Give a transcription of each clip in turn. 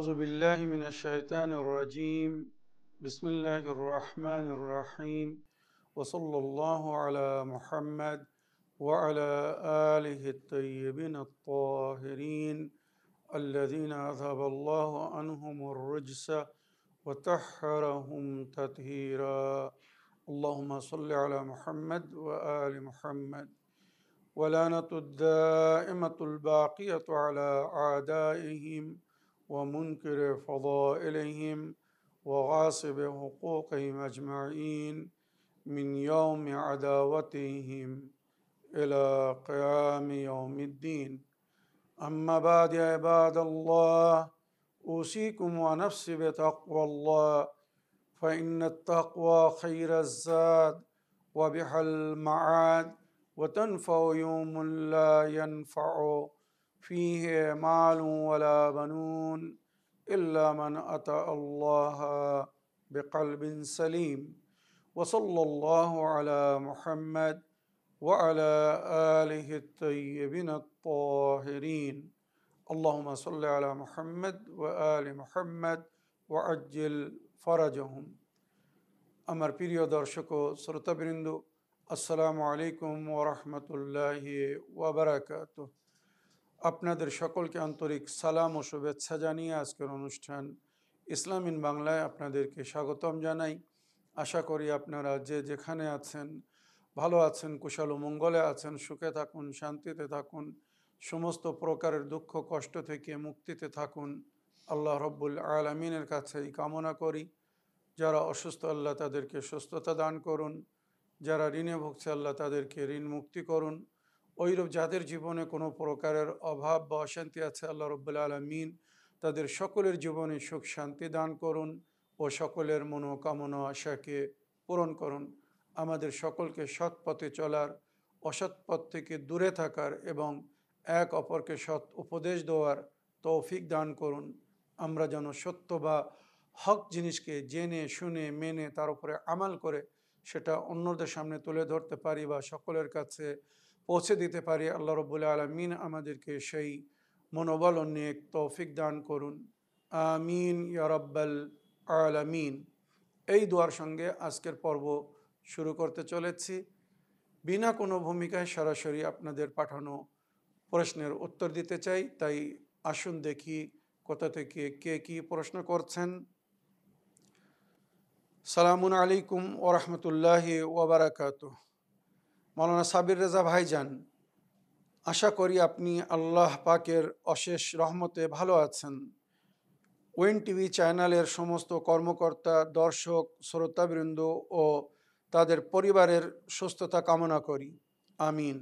أعوذ بالله من الشيطان الرجيم. بسم الله الرحمن الرحيم. وصلى الله على محمد وعلى آله الطيبين الطاهرين الذين أذهب الله عنهم الرجس وطهرهم تطهيرا. اللهم صل على محمد وآل محمد. ولعنة الدائمة الباقية على أعدائهم ومنكر فضائلهم وغاصب حقوقهم أجمعين من يوم عداوتهم إلى قيام يوم الدين. أما بعد يا عباد الله، أوصيكم ونفسي بتقوى الله، فإن التقوى خير الزاد وبها المعاد، وتنفع يوم لا ينفع فيه مال ولا بنون إلا من أتى الله بقلب سليم. وصلى الله على محمد وعلى آله الطيبين الطاهرين. اللهم صل على محمد وآل محمد وعجل فرجهم। আমার প্রিয় দর্শক ও শ্রোতাবৃন্দ, আসসালামু আলাইকুম ওয়া রাহমাতুল্লাহি ওয়া বারাকাতুহু। আপনাদের সকলকে আন্তরিক সালাম ও শুভেচ্ছা জানিয়ে আজকের অনুষ্ঠান ইসলাম ইন বাংলায় আপনাদেরকে স্বাগতম জানাই। আশা করি আপনারা যে যেখানে আছেন ভালো আছেন, কুশল ও মঙ্গলে আছেন, সুখে থাকুন, শান্তিতে থাকুন, সমস্ত প্রকারের দুঃখ কষ্ট থেকে মুক্তিতে থাকুন। আল্লাহ রব্বুল আলামিনের কাছে এই কামনা করি। যারা অসুস্থ, আল্লাহ তাদেরকে সুস্থতা দান করুন। যারা ঋণে ভুগছে, আল্লাহ তাদেরকে ঋণ মুক্তি করুন। ওইরূপ যাদের জীবনে কোনো প্রকারের অভাব বা অশান্তি আছে, আল্লাহ রব্বুল আলামিন তাদের সকলের জীবনে সুখ শান্তি দান করুন ও সকলের মনোকামনা আশাকে পূরণ করুন। আমাদের সকলকে সৎ পথে চলার, অসৎ পথ থেকে দূরে থাকার এবং এক অপরকে সৎ উপদেশ দেওয়ার তৌফিক দান করুন। আমরা যেন সত্য বা হক জিনিসকে জেনে শুনে মেনে তার উপরে আমাল করে সেটা অন্যদের সামনে তুলে ধরতে পারি বা সকলের কাছে পৌঁছে দিতে পারি। আল্লাহ রব্বুল আলামিন আমাদেরকে সেই মনোবল ও নেক তৌফিক দান করুন। আমিন ইয়া রাব্বাল আলামিন। এই দোয়ার সঙ্গে আজকের পর্ব শুরু করতে চলেছি। বিনা কোনো ভূমিকায় সরাসরি আপনাদের পাঠানো প্রশ্নের উত্তর দিতে চাই। তাই আসুন দেখি কোথা থেকে কে কি প্রশ্ন করছেন। সালামুন আলাইকুম ওয়া রাহমাতুল্লাহি ওয়া বারাকাতুহু। মাওলানা সাবির রেজা ভাইজান, আশা করি আপনি আল্লাহ পাকের অশেষ রহমতে ভালো আছেন। ওয়েন টিভি চ্যানেলের সমস্ত কর্মকর্তা, দর্শক, শ্রোতাবৃন্দ ও তাদের পরিবারের সুস্থতা কামনা করি, আমিন।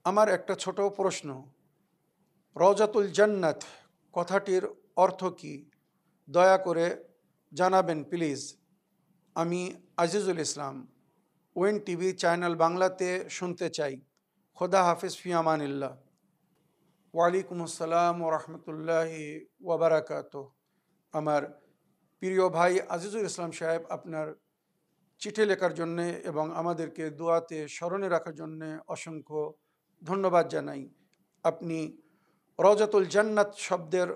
আমার একটা ছোট প্রশ্ন, রওজাতুল জান্নাত কথাটির অর্থ কি? দয়া করে জানাবেন প্লিজ। আমি Azizul Islam, when TV channel বাংলাতে শুনতে চাই। খোদা হাফিজ, ফি আমানিল্লাহ। ওয়ালাইকুম আসসালাম ওয়া রাহমাতুল্লাহি ওয়া বারাকাতুহু। আমার প্রিয় ভাই আজিজুল ইসলাম সাহেব, আপনার চিঠি লেখার জন্যে এবং আমাদেরকে দোয়াতে স্মরণে রাখার জন্যে অসংখ্য ধন্যবাদ জানাই। আপনি রওজাতুল জান্নাত শব্দের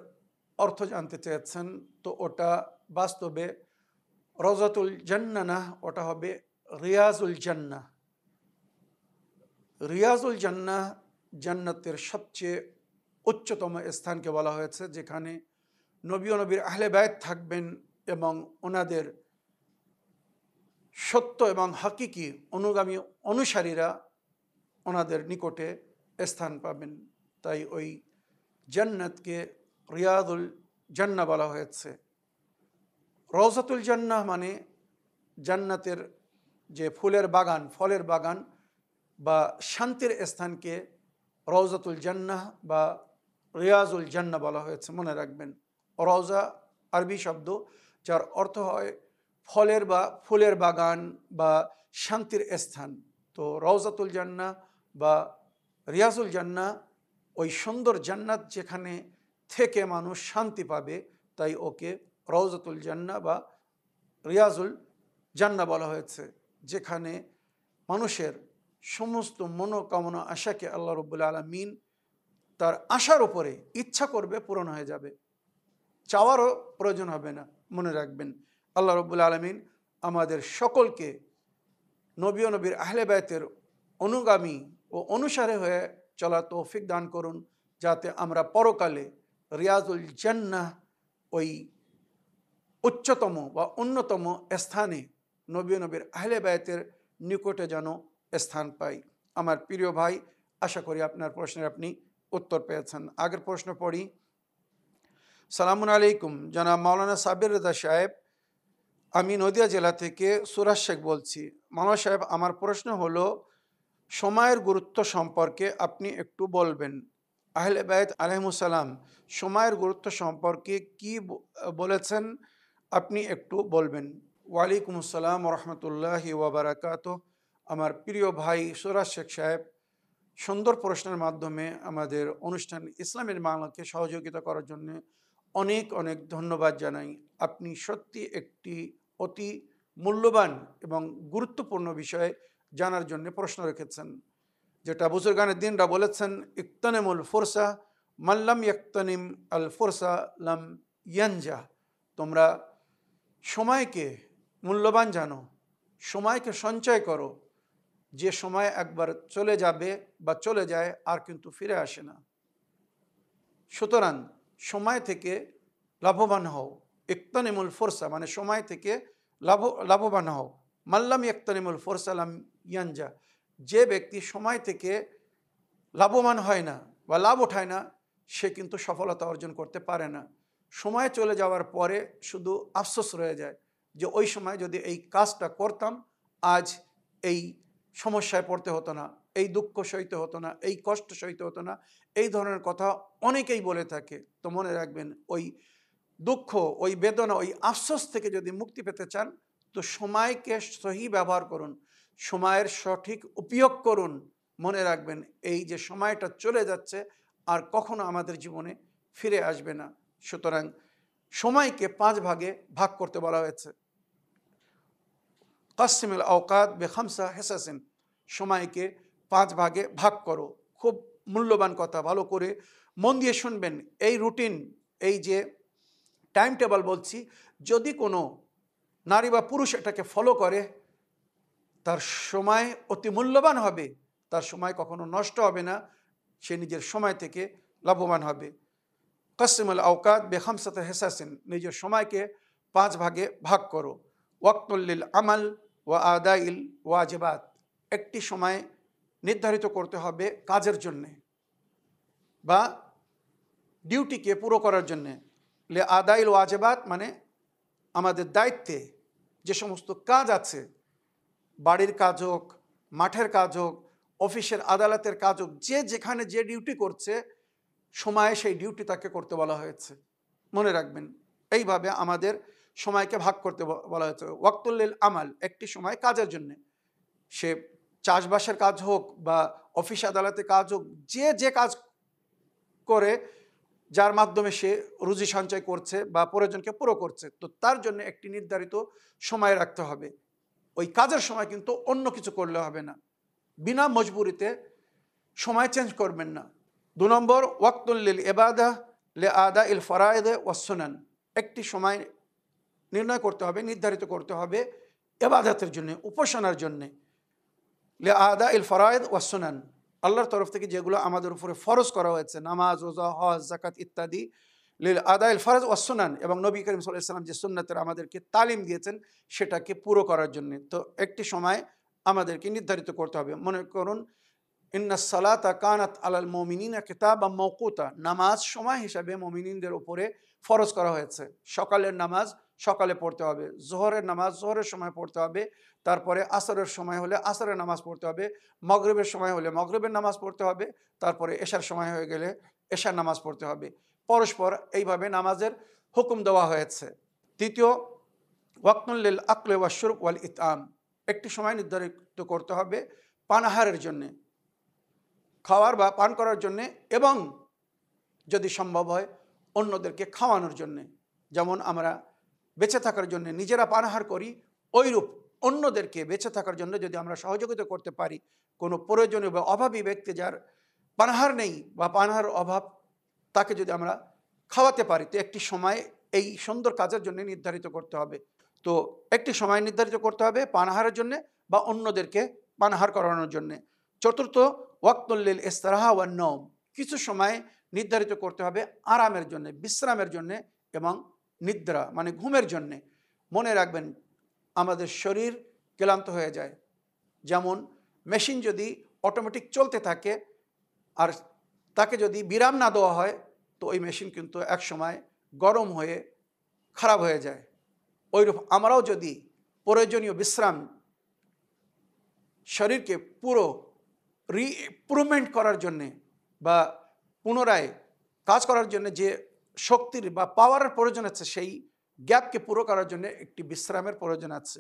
অর্থ জানতে চেয়েছেন, তো ওটা বাস্তবে রওজাতুল জান্নাহ না, ওটা হবে রিয়াজুল জান্নাহ। রিয়াজুল জান্নাহ জান্নাতের সবচেয়ে উচ্চতম স্থানকে বলা হয়েছে, যেখানে নবী ও নবীর আহলে বায়ত থাকবেন এবং ওনাদের সত্য এবং হাকিকি অনুগামী অনুসারীরা ওনাদের নিকটে স্থান পাবেন। তাই ওই জান্নাতকে রিয়াজুল জান্নাহ বলা হয়েছে। রওজাতুল জান্নাহ মানে জান্নাতের যে ফুলের বাগান, ফলের বাগান বা শান্তির স্থানকে রওজাতুল জান্নাহ বা রিয়াজুল জান্নাহ বলা হয়েছে। মনে রাখবেন, রওজা আরবি শব্দ যার অর্থ হয় ফলের বা ফুলের বাগান বা শান্তির স্থান। তো রওজাতুল জান্নাহ বা রিয়াজুল জান্নাহ ওই সুন্দর জান্নাত যেখানে থেকে মানুষ শান্তি পাবে, তাই ওকে রওজাতুল জান্নাহ বা রিয়াজুল জান্নাহ বলা হয়েছে, যেখানে মানুষের সমস্ত মনোকামনা আশাকে আল্লাহ রব্বুল আলামিন তার আশার উপরে ইচ্ছা করবে পূরণ হয়ে যাবে। চাওয়ারও প্রয়োজন হবে না। মনে রাখবেন, আল্লাহ রাব্বুল আলামিন আমাদের সকলকে নবী ও নবীর আহলে বায়তের অনুগামী ও অনুসারে হয়ে চলা তৌফিক দান করুন, যাতে আমরা পরকালে রিয়াজুল জান্নাহ, ওই উচ্চতম বা অন্যতম স্থানে নবী ও নবীর আহলে বায়তের নিকটে যেন স্থান পাই। আমার প্রিয় ভাই, আশা করি আপনার প্রশ্নের আপনি উত্তর পেয়েছেন। আগের প্রশ্ন পড়ি। সালামুন আলাইকুম, জনাব মাওলানা সাবির রেজা সাহেব, আমি নদিয়া জেলা থেকে সুরাজ শেখ বলছি। মাওলানা সাহেব, আমার প্রশ্ন হলো, সময়ের গুরুত্ব সম্পর্কে আপনি একটু বলবেন। আহলে বায়ত আলাইহিমুসসালাম সময়ের গুরুত্ব সম্পর্কে কি বলেছেন, আপনি একটু বলবেন। ওয়ালাইকুম আসসালাম রহমতুল্লাহি ওয়া বারাকাতুহু। আমার প্রিয় ভাই সুরাজ শেখ সাহেব, সুন্দর প্রশ্নের মাধ্যমে আমাদের অনুষ্ঠান ইসলামের বাংলাকে সহযোগিতা করার জন্য অনেক অনেক ধন্যবাদ জানাই। আপনি সত্যি একটি অতি মূল্যবান এবং গুরুত্বপূর্ণ বিষয়ে জানার জন্য প্রশ্ন রেখেছেন, যেটা বুজুর্গানের দিনরা বলেছেন, ইক্তানিমুল ফুরসা মাল্লাম ইয়াক্তানিম আল ফুরসা লাম ইয়ানজা। তোমরা সময়কে মূল্যবান জানো, সময়কে সঞ্চয় করো। যে সময় একবার চলে যাবে বা চলে যায় আর কিন্তু ফিরে আসে না। সুতরাং সময় থেকে লাভবান হও। ইক্তানিমুল ফুরসা মানে সময় থেকে লাভবান হও। মাল্লাম ইক্তানিমুল ফুরসা লাম ইয়ানজা। যে ব্যক্তি সময় থেকে লাভবান হয় না বা লাভ ওঠায় না, সে কিন্তু সফলতা অর্জন করতে পারে না। সময় চলে যাওয়ার পরে শুধু আফসোস রয়ে যায় যে ওই সময় যদি এই কাজটা করতাম, আজ এই সমস্যায় পড়তে হতো না, এই দুঃখ সইতে হতো না, এই কষ্ট সইতে হতো না। এই ধরনের কথা অনেকেই বলে থাকে। তো মনে রাখবেন, ওই দুঃখ, ওই বেদনা, ওই আফসোস থেকে যদি মুক্তি পেতে চান, তো সময়কে সহি ব্যবহার করুন, সময়ের সঠিক উপয়োগ করুন। মনে রাখবেন, এই যে সময়টা চলে যাচ্ছে আর কখনো আমাদের জীবনে ফিরে আসবে না। সুতরাং সময়কে 5 ভাগে ভাগ করতে বলা হয়েছে। কাসিমুল আওকাত বে5 হিসাসিন। সময়কে 5 ভাগে ভাগ করো। খুব মূল্যবান কথা, ভালো করে মন দিয়ে শুনবেন। এই রুটিন, এই যে টাইম টেবল বলছি, যদি কোনো নারী বা পুরুষ এটাকে ফলো করে, তার সময় অতি মূল্যবান হবে, তার সময় কখনো নষ্ট হবে না, সে নিজের সময় থেকে লাভবান হবে। কাসিমুল আওকাত বে5 হিসাসিন। নিজের সময়কে 5 ভাগে ভাগ করো। ওয়াক্তুল আমাল ওয়া আদাইল ওয়াজিবাত। একটি সময় নির্ধারিত করতে হবে কাজের জন্যে বা ডিউটিকে পুরো করার জন্যে। লে আদাইল ওয়াজিবাত মানে আমাদের দায়িত্বে যে সমস্ত কাজ আছে, বাড়ির কাজ হোক, মাঠের কাজ হোক, অফিসের আদালতের কাজ হোক, যে যেখানে যে ডিউটি করছে, সময়ে সেই ডিউটি তাকে করতে বলা হয়েছে। মনে রাখবেন, এইভাবে আমাদের সময়কে ভাগ করতে বলা হয়েছে। ওয়াক্তুল আমাল, একটি সময় কাজের জন্যে, সে চাষবাসের কাজ হোক বা অফিস আদালতে কাজ হোক, যে যে কাজ করে, যার মাধ্যমে সে রুজি সঞ্চয় করছে বা প্রয়োজনকে পুরো করছে, তো তার জন্য একটি নির্ধারিত সময় রাখতে হবে। ওই কাজের সময় কিন্তু অন্য কিছু করলে হবে না। বিনা মজবুরিতে সময় চেঞ্জ করবেন না। 2 নম্বর, ওয়াক্তুল লিল ইবাদাহ লি আদা ইল ফরায়েদ ওয়াস সুনান। একটি সময় নির্ণয় করতে হবে, নির্ধারিত করতে হবে ইবাদতের জন্য, উপাসনার জন্য। লি আদা ইল ফরায়েদ ওয়াস সুনান, আল্লাহর তরফ থেকে যেগুলো আমাদের উপরে ফরজ করা হয়েছে, নামাজ, রোজা, হজ, যাকাত ইত্যাদি। লিল আদা ইল ফরজ ওয়াস সুনান, এবং নবী করিম সাল্লাল্লাহু আলাইহি ওয়াসাল্লাম যে সুন্নাতের আমাদেরকে তালিম দিয়েছেন, সেটাকে পুরো করার জন্য। তো একটি সময় আমাদেরকে নির্ধারিত করতে হবে। মনে করুন, ইন্নাস সালাতা কানাত আলাল মুমিনিনা কিতাবাম মাওকুতা। নামাজ সময় হিসাবে মুমিনদের উপরে ফরজ করা হয়েছে। সকালের নামাজ সকালে পড়তে হবে, জোহরের নামাজ জোহরের সময় পড়তে হবে, তারপরে আসরের সময় হলে আসরের নামাজ পড়তে হবে, মাগরিবের সময় হলে মাগরিবের নামাজ পড়তে হবে, তারপরে এশার সময় হয়ে গেলে এশার নামাজ পড়তে হবে। পরস্পর এইভাবে নামাজের হুকুম দেওয়া হয়েছে। তৃতীয়, ওয়াক্তুল লিল আকলি ওয়াশ শুরব ওয়াল ইতআম। একটি সময় নির্ধারিত করতে হবে পানাহারের জন্যে, খাওয়ার বা পান করার জন্যে, এবং যদি সম্ভব হয় অন্যদেরকে খাওয়ানোর জন্যে। যেমন আমরা বেঁচে থাকার জন্য নিজেরা পানাহার করি, ওইরূপ অন্যদেরকে বেঁচে থাকার জন্য যদি আমরা সহযোগিতা করতে পারি, কোনো প্রয়োজনীয় বা অভাবী ব্যক্তি যার পানাহার নেই বা পানাহার অভাব, তাকে যদি আমরা খাওয়াতে পারি, তো একটি সময় এই সুন্দর কাজের জন্য নির্ধারিত করতে হবে। তো একটি সময় নির্ধারিত করতে হবে পানাহারের জন্যে বা অন্যদেরকে পানাহার করানোর জন্যে। চতুর্থ, ওয়াক্তুল্লিল ইস্তিরাহা ওয়ান নওম, কিছু সময় নির্ধারিত করতে হবে আরামের জন্যে, বিশ্রামের জন্যে এবং নিদ্রা মানে ঘুমের জন্যে। মনে রাখবেন আমাদের শরীর ক্লান্ত হয়ে যায়। যেমন মেশিন যদি অটোমেটিক চলতে থাকে আর তাকে যদি বিরাম না দেওয়া হয়, তো ওই মেশিন কিন্তু এক সময় গরম হয়ে খারাপ হয়ে যায়। ওইরূপ আমরাও যদি প্রয়োজনীয় বিশ্রাম, শরীরকে পুরো রিইমপ্রুভমেন্ট করার জন্যে বা পুনরায় কাজ করার জন্য যে শক্তির বা পাওয়ারের প্রয়োজন আছে, সেই গ্যাপকে পুরো করার জন্য একটি বিশ্রামের প্রয়োজন আছে।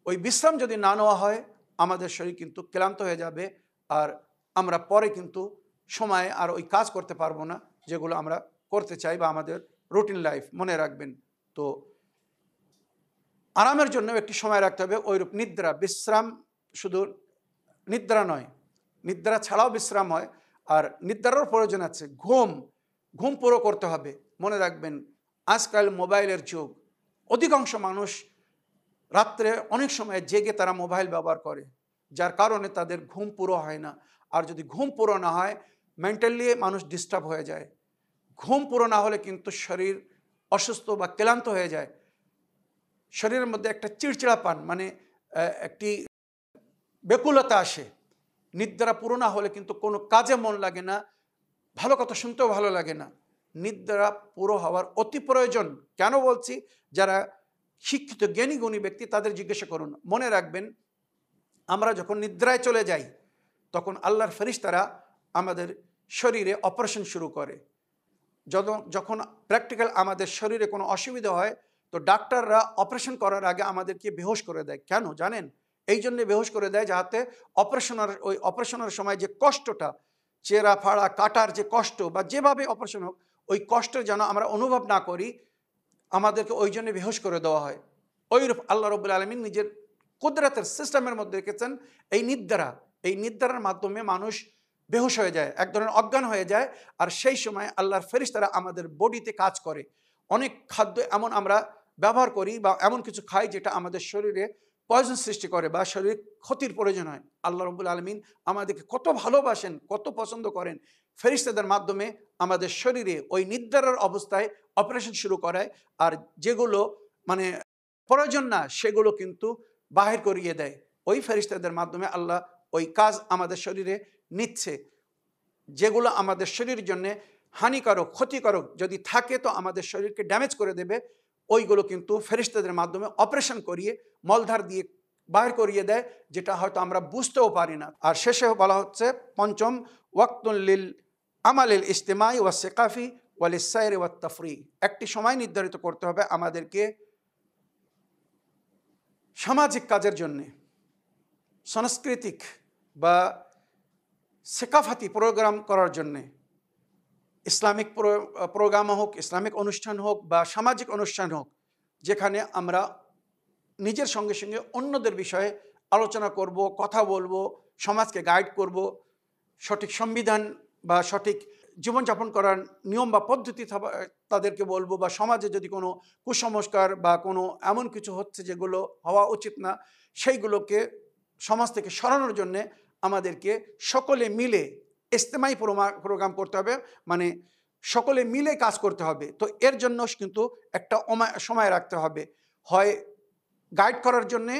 ওই বিশ্রাম যদি না নেওয়া হয়, আমাদের শরীর কিন্তু ক্লান্ত হয়ে যাবে আর আমরা পরে কিন্তু সময়ে আর ওই কাজ করতে পারবো না যেগুলো আমরা করতে চাই বা আমাদের রুটিন লাইফ। মনে রাখবেন, তো আরামের জন্য একটি সময় রাখতে হবে। ওইরূপ নিদ্রা, বিশ্রাম শুধু নিদ্রা নয়, নিদ্রা ছাড়াও বিশ্রাম হয় আর নিদ্রারও প্রয়োজন আছে। ঘুম পুরো করতে হবে। মনে রাখবেন আজকাল মোবাইলের যুগ, অধিকাংশ মানুষ রাত্রে অনেক সময় জেগে তারা মোবাইল ব্যবহার করে, যার কারণে তাদের ঘুম পুরো হয় না। আর যদি ঘুম পুরো না হয়, মেন্টালি মানুষ ডিস্টার্ব হয়ে যায়। ঘুম পুরো না হলে কিন্তু শরীর অসুস্থ বা ক্লান্ত হয়ে যায়। শরীরের মধ্যে একটা চিড়চিড়াপান মানে একটি ব্যাকুলতা আসে। নিদ্রা পুরো না হলে কিন্তু কোনো কাজে মন লাগে না, ভালো কথা শুনতেও ভালো লাগে না। নিদ্রা পুরো হওয়ার অতি প্রয়োজন। কেন বলছি? যারা শিক্ষিত জ্ঞানী গুণী ব্যক্তি তাদের জিজ্ঞাসা করুন। মনে রাখবেন, আমরা যখন নিদ্রায় চলে যাই তখন আল্লাহর ফেরেশতারা আমাদের শরীরে অপারেশন শুরু করে। যখন প্র্যাকটিক্যাল আমাদের শরীরে কোনো অসুবিধা হয়, তো ডাক্তাররা অপারেশন করার আগে আমাদেরকে বেহুশ করে দেয়। কেন জানেন? এই জন্য বেহুশ করে দেয় যাতে অপারেশনের সময় যে কষ্টটা, চেরা ফাড়া কাটার যে কষ্ট বা যেভাবে অপারেশন হোক, ওই কষ্টের যেন আমরা অনুভব না করি, আমাদেরকে ওই জন্য বেহুশ করে দেওয়া হয়। ওইরূপ আল্লাহ রাব্বুল আলামিন নিজের কুদরতের সিস্টেমের মধ্যে রেখেছেন এই নিদ্রার মাধ্যমে মানুষ বেহুশ হয়ে যায়, এক ধরনের অজ্ঞান হয়ে যায়। আর সেই সময় আল্লাহর ফেরেশতারা আমাদের বডিতে কাজ করে। অনেক খাদ্য এমন আমরা ব্যবহার করি বা এমন কিছু খাই যেটা আমাদের শরীরে পয়জন সৃষ্টি করে বা শরীরে ক্ষতির প্রয়োজন হয়। আল্লাহ রাব্বুল আলামিন আমাদেরকে কত ভালোবাসেন, কত পছন্দ করেন, ফেরেশতাদের মাধ্যমে আমাদের শরীরে ওই নিদ্রার অবস্থায় অপারেশন শুরু করায়। আর যেগুলো মানে প্রয়োজন না, সেগুলো কিন্তু বাহির করিয়ে দেয়। ওই ফেরেশতাদের মাধ্যমে আল্লাহ ওই কাজ আমাদের শরীরে নিচ্ছে। যেগুলো আমাদের শরীরের জন্য হানিকারক, ক্ষতিকারক যদি থাকে, তো আমাদের শরীরকে ড্যামেজ করে দেবে, ওইগুলো কিন্তু ফেরেশতাদের মাধ্যমে অপারেশন করিয়ে মলধার দিয়ে বাহির করিয়ে দেয়, যেটা হয়তো আমরা বুঝতেও পারি না। আর শেষে বলা হচ্ছে পঞ্চম, ওয়াক্তুল লিল আমালিল ইজতিমাই ওয়া সিকাফি ওয়া লিসাইরি ওয়াত তাফরি, একটি সময় নির্ধারিত করতে হবে আমাদেরকে সামাজিক কাজের জন্যে, সাংস্কৃতিক বা সেকাফাতি প্রোগ্রাম করার জন্যে। ইসলামিক প্রোগ্রাম হোক, ইসলামিক অনুষ্ঠান হোক বা সামাজিক অনুষ্ঠান হোক, যেখানে আমরা নিজের সঙ্গে সঙ্গে অন্যদের বিষয়ে আলোচনা করব, কথা বলবো, সমাজকে গাইড করব, সঠিক সংবিধান বা সঠিক জীবনযাপন করার নিয়ম বা পদ্ধতি তাদেরকে বলবো, বা সমাজে যদি কোনো কুসংস্কার বা কোনো এমন কিছু হচ্ছে যেগুলো হওয়া উচিত না, সেইগুলোকে সমাজ থেকে সরানোর জন্যে আমাদেরকে সকলে মিলে ইজতেমাই প্রোগ্রাম করতে হবে, মানে সকলে মিলে কাজ করতে হবে। তো এর জন্য কিন্তু একটা সময় রাখতে হবে, হয় গাইড করার জন্যে,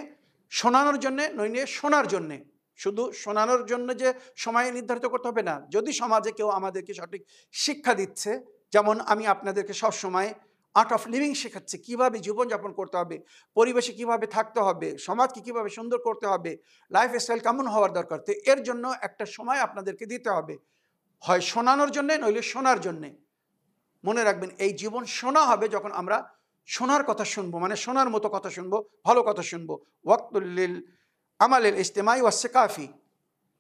শোনানোর জন্যে, নইলে শোনার জন্যে। শুধু শোনানোর জন্য যে সময় নির্ধারিত করতে হবে না। যদি সমাজে কেউ আমাদেরকে সঠিক শিক্ষা দিচ্ছে, যেমন আমি আপনাদেরকে সবসময় আর্ট অফ লিভিং শেখাচ্ছি, কীভাবে জীবনযাপন করতে হবে, পরিবেশে কীভাবে থাকতে হবে, সমাজকে কীভাবে সুন্দর করতে হবে, লাইফস্টাইল কেমন হওয়ার দরকার, তো এর জন্য একটা সময় আপনাদেরকে দিতে হবে, হয় শোনানোর জন্যে নইলে শোনার জন্যে। মনে রাখবেন, এই জীবন শোনা হবে যখন আমরা শোনার কথা শুনবো, মানে শোনার মতো কথা শুনবো, ভালো কথা শুনবো। ওয়াক্তুল লিল আমালিল ইজতিমাই ওয়া সিকাফি,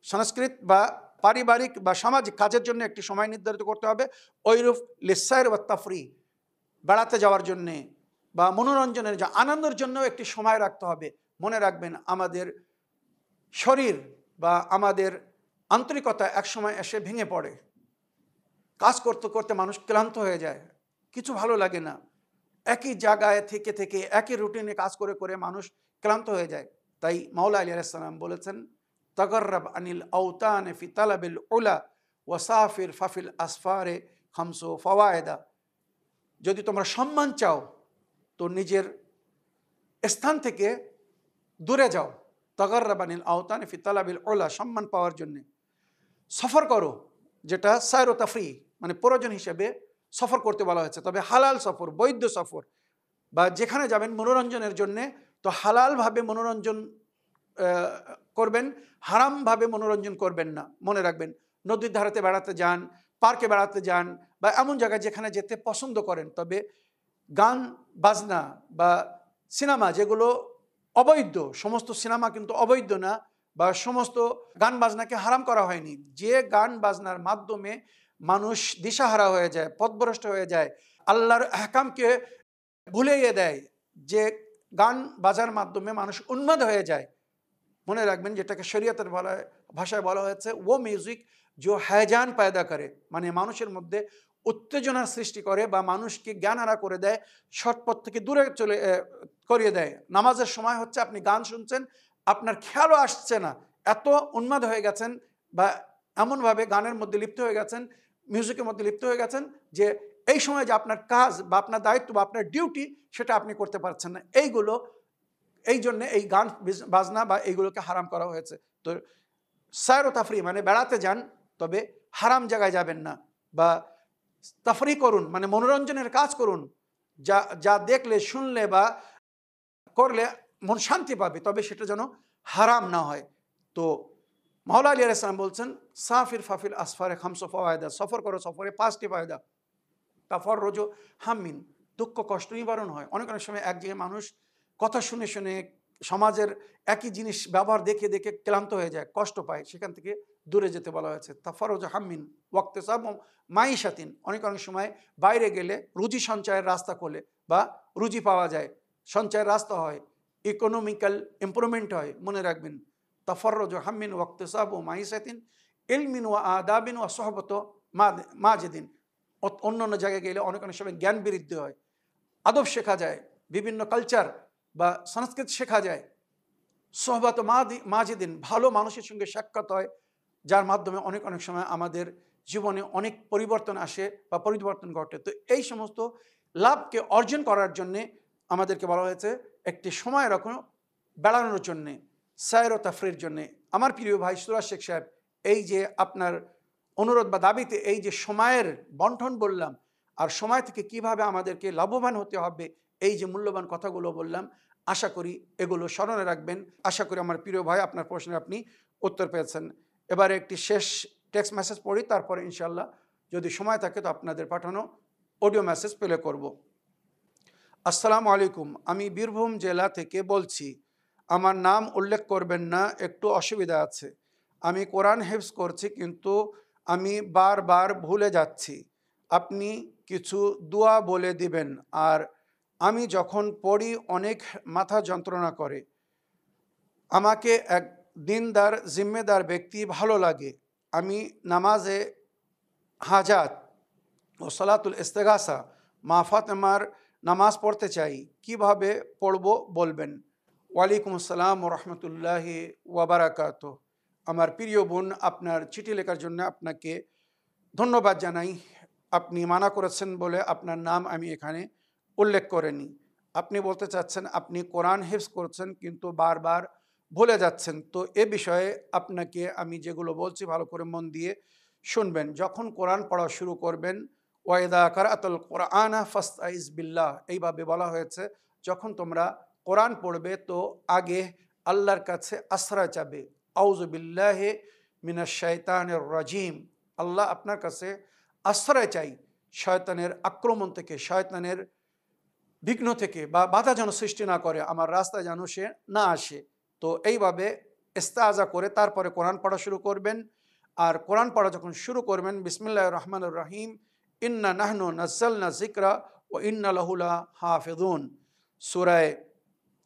সংস্কৃত বা পারিবারিক বা সামাজিক কাজের জন্য একটি সময় নির্ধারিত করতে হবে। ওইরূপ লিসাইর ওয়া তাফরি, বেড়াতে যাওয়ার জন্যে বা মনোরঞ্জনের আনন্দের জন্য একটি সময় রাখতে হবে। মনে রাখবেন, আমাদের শরীর বা আমাদের আন্তরিকতা এক সময় এসে ভেঙে পড়ে। কাজ করতে করতে মানুষ ক্লান্ত হয়ে যায়, কিছু ভালো লাগে না। একই জায়গায় থেকে থেকে একই রুটিনে কাজ করে করে মানুষ ক্লান্ত হয়ে যায়। তাই মাওলা আলী আলাইহিস সালাম বলেছেন, তাগাররাব আনিল আওতান ফি তালাবিল উলা ওয়াসাফির ফাফিল আসফারে খামসু ফাওয়ায়েদা। যদি তোমরা সম্মান চাও তো নিজের স্থান থেকে দূরে যাও। তাগাররাব আনিল আওতান ফি তালাবিল উলা, সম্মান পাওয়ার জন্যে সফর করো, যেটা সায়র ও তাফরি, মানে প্রয়োজন হিসেবে সফর করতে বলা হয়েছে, তবে হালাল সফর, বৈধ সফর, বা যেখানে যাবেন মনোরঞ্জনের জন্যে তো হালালভাবে মনোরঞ্জন করবেন, হারামভাবে মনোরঞ্জন করবেন না। মনে রাখবেন, নদীর ধারেতে বেড়াতে যান, পার্কে বেড়াতে যান, বা এমন জায়গায় যেখানে যেতে পছন্দ করেন, তবে গান বাজনা বা সিনেমা যেগুলো অবৈধ, সমস্ত সিনেমা কিন্তু অবৈধ না, বা সমস্ত গান বাজনাকে হারাম করা হয়নি। যে গান বাজনার মাধ্যমে মানুষ দিশাহারা হয়ে যায়, পথভ্রষ্ট হয়ে যায়, আল্লাহর আহকামকে ভুলিয়ে দেয়, যে গান বাজার মাধ্যমে মানুষ উন্মাদ হয়ে যায়, মনে রাখবেন যেটাকে শরীয়তের ভাষায় বলা হয়েছে ও মিউজিক जो हैजान पैदा করে, মানে মানুষের মধ্যে উত্তেজনার সৃষ্টি করে বা মানুষকে জ্ঞানহারা করে দেয়, সৎপথ থেকে দূরে করিয়ে দেয়। নামাজের সময় হচ্ছে আপনি গান শুনছেন, আপনার খেয়ালও আসছে না, এত উন্মাদ হয়ে গেছেন বা এমনভাবে গানের মধ্যে লিপ্ত হয়ে গেছেন, মিউজিকের মধ্যে লিপ্ত হয়ে গেছেন, যে এই সময় যে আপনার কাজ বা আপনার দায়িত্ব বা আপনার ডিউটি সেটা আপনি করতে পারছেন না। এই জন্যে এই গান বাজনা বা এইগুলোকে হারাম করা হয়েছে। তো সায়র ও তাফরি মানে বেড়াতে যান, তবে হারাম জায়গায় যাবেন না, বা তাফরি করুন মানে মনোরঞ্জনের কাজ করুন, যা যা দেখলে শুনলে বা করলে মন শান্তি পাবে, তবে সেটা যেন হারাম না হয়। তো মাওলা আলী আলাইহিস সালাম বলছেন, সাফির ফাফিল আসফারে খামসু ফাওয়ায়দা, সফর করো, সফরে 5টি ফায়দা। তাফাররুজ হাম্মিন, দুঃখ কষ্ট নিবারণ হয়। অনেক সময় এক জায়গায় মানুষ কথা শুনে শুনে সমাজের একই জিনিস ব্যবহার দেখে দেখে ক্লান্ত হয়ে যায়, কষ্ট পায়, সেখান থেকে দূরে যেতে বলা হয়েছে। তাফাররুজ হাম্মিন ওয়াক্তেসাব মাইশাতিন, অনেক সময় বাইরে গেলে রুজি সঞ্চয়ের রাস্তা খোলে বা রুজি পাওয়া যায়, সঞ্চয়ের রাস্তা হয়, ইকোনমিক্যাল ইমপ্রুভমেন্ট হয়। মনে রাখবেন, তাফাররুজ হাম্মিন ওয়াক্তেসাব মাইশাতিন ইলমিন ওয়া আদাবিন ওয়া সোহবত মাজিদিন। অন্য অন্য জায়গায় গেলে অনেক সময় জ্ঞান বৃদ্ধি হয়, আদব শেখা যায়, বিভিন্ন কালচার বা সংস্কৃতি শেখা যায়। সোহবত মাজিদিন, ভালো মানুষের সঙ্গে সাক্ষাৎ হয়, যার মাধ্যমে অনেক সময় আমাদের জীবনে অনেক পরিবর্তন আসে বা পরিবর্তন ঘটে। তো এই সমস্ত লাভকে অর্জন করার জন্যে আমাদেরকে বলা হয়েছে একটি সময় রাখুন বেড়ানোর জন্যে, সায়র ও তাফরির জন্যে। আমার প্রিয় ভাই সুরাজ শেখ সাহেব, এই যে আপনার অনুরোধ বা দাবিতে এই যে সময়ের বন্টন বললাম, আর সময় থেকে কিভাবে আমাদেরকে লাভবান হতে হবে, এই যে মূল্যবান কথাগুলো বললাম, আশা করি এগুলো স্মরণে রাখবেন। আশা করি আমার প্রিয় ভাই আপনার প্রশ্নের আপনি উত্তর পেয়েছেন। এবারে একটি শেষ টেক্সট মেসেজ পড়ি, তারপরে ইনশাল্লাহ যদি সময় থাকে তো আপনাদের পাঠানো অডিও মেসেজ প্লে করব। আসসালামু আলাইকুম, আমি বীরভূম জেলা থেকে বলছি। আমার নাম উল্লেখ করবেন না, একটু অসুবিধা আছে। আমি কোরআন হিফজ করছি, কিন্তু আমি বারবার ভুলে যাচ্ছি। আপনি কিছু দোয়া বলে দিবেন। আর আমি যখন পড়ি অনেক মাথা যন্ত্রণা করে। আমাকে এক দিনদার জিম্মেদার ব্যক্তি ভালো লাগে। আমি নামাজে হাজাত ও সালাতুল ইস্তেগাসা মা ফাতেমার নামাজ পড়তে চাই, কিভাবে পড়ব বলবেন? ওয়ালাইকুম আসসালাম ও রহমতুল্লাহি ওয়াবারাকাত। আমার প্রিয় বোন, আপনার চিঠি লেখার জন্য আপনাকে ধন্যবাদ জানাই। আপনি মানা করেছেন বলে আপনার নাম আমি এখানে উল্লেখ করিনি। আপনি বলতে চাচ্ছেন আপনি কোরআন হিফজ করছেন কিন্তু বারবার ভুলে যাচ্ছেন। তো এ বিষয়ে আপনাকে আমি যেগুলো বলছি ভালো করে মন দিয়ে শুনবেন। যখন কোরআন পড়া শুরু করবেন, ওয়াইদা কারাতুল কোরআনা ফাস্তাইজ বিল্লাহ, এইভাবে বলা হয়েছে, যখন তোমরা কোরআন পড়বে তো আগে আল্লাহর কাছে আশ্রয় চাবে। আউযু বিল্লাহি মিনাশ শাইতানির রাজিম, আল্লাহ আপনার কাছে আশ্রয় চাই শয়তানের আক্রমণ থেকে, শয়তানের বিঘ্ন থেকে, বা বাধা যেন সৃষ্টি না করে, আমার রাস্তায় যেন সে না আসে। তো এইভাবে ইস্তেআযা করে তারপরে কোরআন পড়া শুরু করবেন। আর কোরআন পড়া যখন শুরু করবেন, বিসমিল্লাহির রহমানির রহিম, ইন্না নাহনু নাজ্জালনা যিকরা ওয়া ইন্না লাহু লাহাফিজুন, সূরা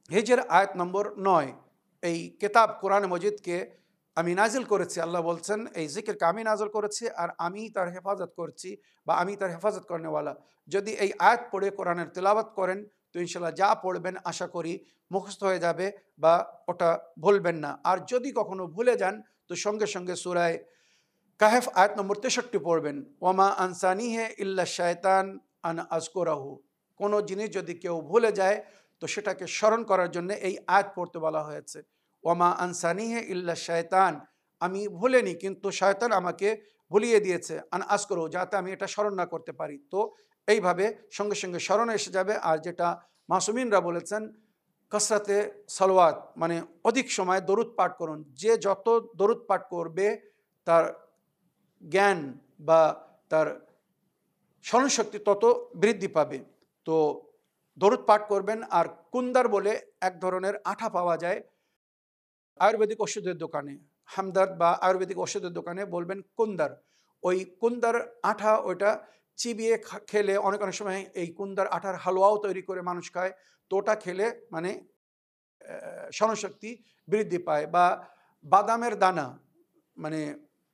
হিজর আয়াত নম্বর 9। এই কিতাব কোরআন মজিদকে আমি নাজিল করেছি, আল্লাহ বলছেন এই জিকিরকে আমি নাজিল করেছি আর আমি তার হেফাজত করছি বা আমি তার হেফাজত করেনেওয়ালা। যদি এই আয়াত পড়ে কোরআনের তেলাওয়াত করেন তো ইনশাল্লাহ যা পড়বেন আশা করি মুখস্থ হয়ে যাবে বা ওটা ভুলবেন না। আর যদি কখনো ভুলে যান তো সঙ্গে সঙ্গে সূরায়ে কাহেফ আয়াত নম্বর 63 পড়বেন, ওয়ামা আনসানি হে ইল্লা শায়তান আন আজকুরাহু। কোনো জিনিস যদি কেউ ভুলে যায় তো সেটাকে স্মরণ করার জন্য এই আয়াত পড়তে বলা হয়েছে। ওয়ামা আনসানি হে ইল্লা শায়তান, আমি ভুলিনি কিন্তু শয়তান আমাকে ভুলিয়ে দিয়েছে, আন আজকুরাহু, যাতে আমি এটা স্মরণ না করতে পারি। তো এইভাবে সঙ্গে সঙ্গে স্মরণে এসে যাবে। আর যেটা মাসুমিনরা বলেছেন, কসরাতে সালাওয়াত মানে অধিক সময় দরুদ পাঠ করুন। যে যত দরুদ পাঠ করবে তার জ্ঞান বা তার স্মরণশক্তি তত বৃদ্ধি পাবে। তো দরুদ পাঠ করবেন। আর কুন্দার বলে এক ধরনের আঠা পাওয়া যায় আয়ুর্বেদিক ওষুধের দোকানে, হামদার্দ বা আয়ুর্বেদিক ওষুধের দোকানে বলবেন কুন্দার। ওই কুন্দার আঠা ওইটা চিবিয়ে খেলে অনেক অনেক সময় এই কুন্দার আঠার হালুয়াও তৈরি করে মানুষ খায়। তো ওটা খেলে মানে স্মরণশক্তি বৃদ্ধি পায়। বা বাদামের দানা মানে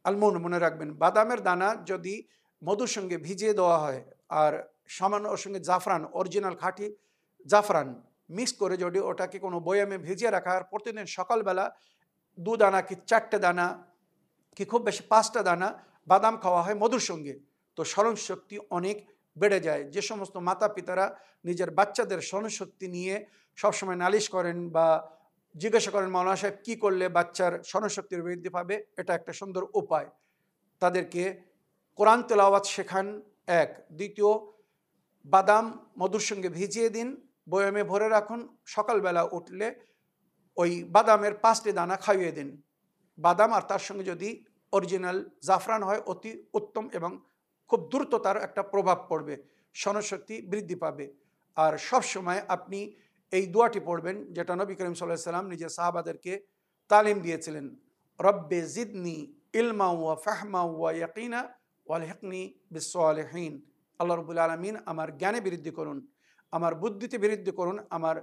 আলমন্ড মনে রাখবেন, বাদামের দানা যদি মধুর সঙ্গে ভিজিয়ে দেওয়া হয় আর সামান্য ওর সঙ্গে জাফরান, অরিজিনাল খাঁটি জাফরান মিক্স করে যদি ওটাকে কোনো বয়ামে ভিজিয়ে রাখা আর প্রতিদিন সকালবেলা 2 দানা কি 4টে দানা কি খুব বেশি 5টা দানা বাদাম খাওয়া হয় মধুর সঙ্গে, তো স্মরণশক্তি অনেক বেড়ে যায়। যে সমস্ত মাতা পিতারা নিজের বাচ্চাদের স্মরণশক্তি নিয়ে সবসময় নালিশ করেন বা জিজ্ঞাসা করেন মাওলানা সাহেব কী করলে বাচ্চার স্মরণশক্তির বৃদ্ধি পাবে, এটা একটা সুন্দর উপায়। তাদেরকে কোরআন তেলাওয়াত শেখান এক। দ্বিতীয়, বাদাম মধুর সঙ্গে ভিজিয়ে দিন, বয়ামে ভরে রাখুন, সকালবেলা উঠলে ওই বাদামের 5টি দানা খাইয়ে দিন। বাদাম আর তার সঙ্গে যদি অরিজিনাল জাফরান হয় অতি উত্তম এবং খুব দ্রুত তার একটা প্রভাব পড়বে, স্মরণশক্তি বৃদ্ধি পাবে। আর সব সময় আপনি এই দোয়াটি পড়বেন যেটা নবী করিম সাল্লাল্লাহু আলাইহি সাল্লাম নিজের সাহাবাদেরকে তালিম দিয়েছিলেন, রব্বে জিদনি ইলমা ওয়া ফাহমা ওয়া ইয়াকিনা ওয়ালহিকনি বিসসালিহিন। আল্লাহ রাব্বুল আলামিন আমার জ্ঞানে বৃদ্ধি করুন, আমার বুদ্ধিতে বৃদ্ধি করুন, আমার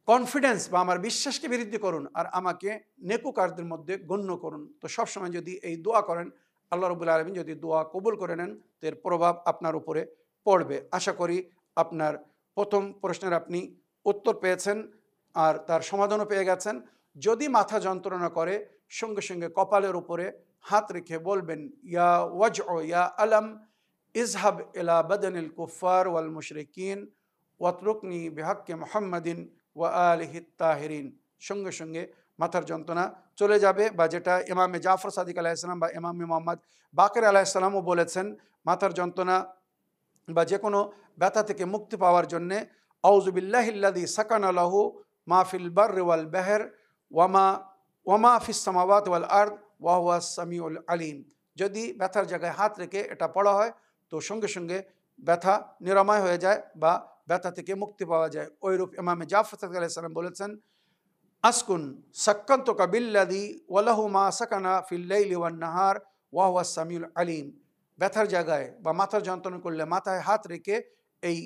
কনফিডেন্স বা আমার বিশ্বাসকে বৃদ্ধি করুন আর আমাকে নেকুকারদের মধ্যে গণ্য করুন। তো সবসময় যদি এই দোয়া করেন আল্লাহ রাব্বুল আলামিন যদি দোয়া কবুল করে নেন তো এর প্রভাব আপনার উপরে পড়বে। আশা করি আপনার প্রথম প্রশ্নের আপনি উত্তর পেয়েছেন আর তার সমাধানও পেয়ে গেছেন। যদি মাথা যন্ত্রণা করে সঙ্গে সঙ্গে কপালের উপরে হাত রেখে বলবেন, ইয়া ওয়াজউ ইয়া আলম ইজহাব ইলা বাদানিল কুফার ওয়াল মুশরিকিন ওয়াতরুকনি বিহাক্কে মুহাম্মাদিন ওয়া আলিহি তাহিরিন। সঙ্গে সঙ্গে মাথার যন্ত্রণা চলে যাবে। বা যেটা ইমামে জাফর সাদিক আলাইহিসসালাম বা ইমামে মোহাম্মদ বাকের আলাইহিসসালামও বলেছেন, মাথার যন্ত্রণা বা যে কোনো ব্যথা থেকে মুক্তি পাওয়ার জন্যে আউযু বিল্লাহিল্লাযী সাকানা লাহু মা ফিল বাররি ওয়াল বাহর ওয়ামা ফিস সামাওয়াতি ওয়াল আরদ ওয়া হুয়াস সামিউল আলিম। যদি ব্যথার জায়গায় হাত রেখে এটা পড়া হয় তো সঙ্গে সঙ্গে ব্যথা নিরাময় হয়ে যায় বা ব্যথা থেকে মুক্তি পাওয়া যায়। ওইরূপ ইমামে জাফর সাদিক আলাইহিস সালাম বলেছেন, আসকুন সাক্কান্তুকা বিল্লাযী ওয়ালাহু মা সাকানা ফিল লাইলি ওয়ান নাহার ওয়া হুয়াস সামিউল আলিম। ব্যথার জায়গায় বা মাথার যন্ত্রণা করলে মাথায় হাত রেখে এই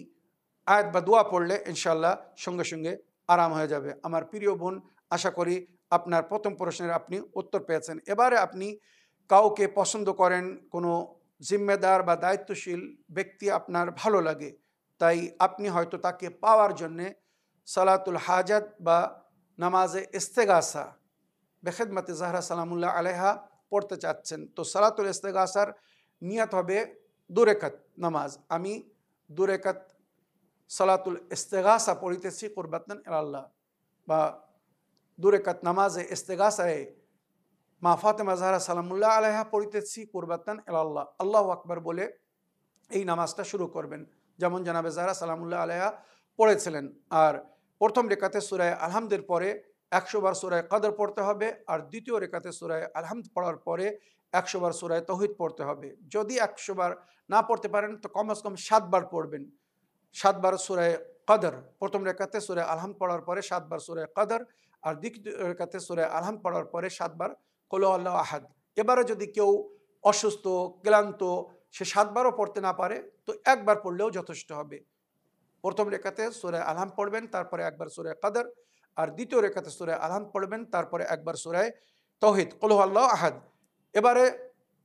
আয়াত বা দোয়া পড়লে ইনশাআল্লাহ সঙ্গে সঙ্গে আরাম হয়ে যাবে। আমার প্রিয় বোন, আশা করি আপনার প্রথম প্রশ্নের আপনি উত্তর পেয়েছেন। এবারে আপনি কাউকে পছন্দ করেন, কোনো জিম্মেদার বা দায়িত্বশীল ব্যক্তি আপনার ভালো লাগে, তাই আপনি হয়তো তাকে পাওয়ার জন্যে সালাতুল হাজাত বা নামাজে ইস্তেগাসা বেখিদমতে জাহরা সালামুল্লাহ আলাইহা পড়তে চাচ্ছেন। তো সালাতুল ইস্তেগাসার নিয়ত হবে 2 রাকাত নামাজ। আমি 2 রাকাত সালাতুল ইস্তেগাসা পড়িতেছি কুরবাতান ইলাল্লাহ, বা 2 রাকাত নামাজে ইস্তেগাসায় মা ফাতেমা জাহরা সালামুল্লাহ আলাইহা পড়িতেছি কুরবাতান ইলাল্লাহ, আল্লাহু আকবার বলে এই নামাজটা শুরু করবেন, যেমন জানাবে জাহরা সালামুল্লাহ আলাইহা পড়েছিলেন। আর প্রথম রেকাতে সূরা আলহামদের পরে 100 বার সূরা কদর পড়তে হবে। আর দ্বিতীয় রেকাতে সূরা আলহামদ পড়ার পরে 100 বার সূরা তাওহীদ পড়তে হবে। যদি 100 বার না পড়তে পারেন তো কমসে কম 7 বার পড়বেন। 7 বার সূরা কদর, প্রথম রেকাতে সূরা আলহামদ পড়ার পরে 7 বার সূরা কদর, আর দ্বিতীয় রেকাতে সূরা আলহামদ পড়ার পরে 7 বার কুল হুয়াল্লাহু আহাদ। এবারে যদি কেউ অসুস্থ ক্লান্ত সে 7 বারও পড়তে না পারে তো 1 বার পড়লেও যথেষ্ট হবে। প্রথম রেখাতে সূরা আলহামদ পড়বেন, তারপরে একবার সূরা কদর, আর দ্বিতীয় রেখাতে সূরা আলহামদ পড়বেন, তারপরে একবার সূরা তৌহিদ, কুল হুয়াল্লাহু আহাদ। এবারে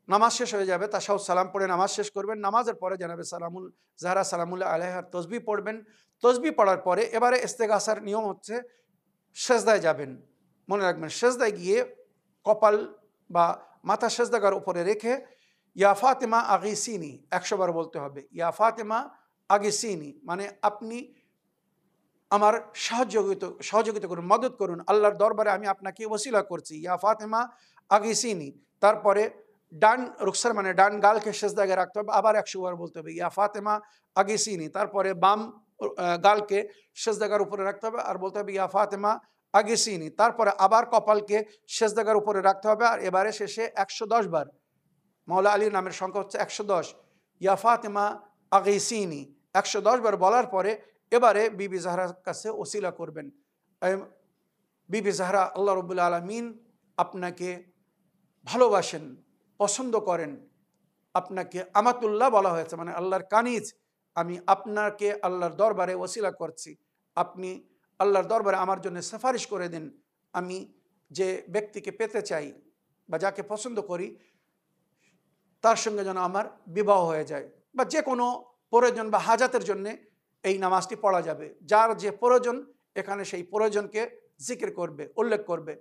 নামাজ শেষ হয়ে যাবে, তাশাহুদ সালাম পড়ে নামাজ শেষ করবেন। নামাজের পরে জানাবে সালামুল জাহরা সালামুল্লাহ আলাইহার তসবিহ পড়বেন। তসবিহ পড়ার পরে এবারে ইস্তেগাসার নিয়ম হচ্ছে সেজদায় যাবেন। মনে রাখবেন, সেজদায় গিয়ে কপাল বা মাথা সেজদাগার উপরে রেখে ইয়া ফাতেমা আগিসিনি 100 বার বলতে হবে। ইয়া ফাতেমা আগিসিনি মানে আপনি আমার সহযোগিতা করুন, মদত করুন, আল্লাহর দরবারে আমি আপনাকে ওসিলা করছি। ইয়া ফাতেমা আগিসিনি। তারপরে ডান রুখসার মানে ডান গালকে সেজদাগে রাখতে হবে, আবার 100 বার বলতে হবে ইয়া ফাতেমা আগিসিনি। তারপরে বাম গালকে সেজদাগার উপরে রাখতে হবে আর বলতে হবে ইয়া ফাতেমা আগিসিনি। তারপরে আবার কপালকে সেজদাগার উপরে রাখতে হবে আর এবারে শেষে 110 বার, মাওলা আলীর নামের সংখ্যা হচ্ছে 110, ইয়া ফাতেমা আগিসিনি 110 বার বলার পরে এবারে বিবি জাহরার কাছে ওসিলা করবেন। বিবি জাহরা, আল্লাহ রাব্বুল আলামিন আপনাকে ভালোবাসেন, পছন্দ করেন, আপনাকে আমাতুল্লাহ বলা হয়েছে মানে আল্লাহর কানিজ। আমি আপনাকে আল্লাহর দরবারে ওসিলা করছি, আপনি আল্লাহর দরবারে আমার জন্য সুপারিশ করে দিন। আমি যে ব্যক্তিকে পেতে চাই বা যাকে পছন্দ করি তার সঙ্গে যেন আমার বিবাহ হয়ে যায়, বা যে কোনো প্রয়োজন বা হাজাতের জন্যে এই নামাজটি পড়া যাবে। যার যে প্রয়োজন এখানে সেই প্রয়োজনকে জিকির করবে, উল্লেখ করবে।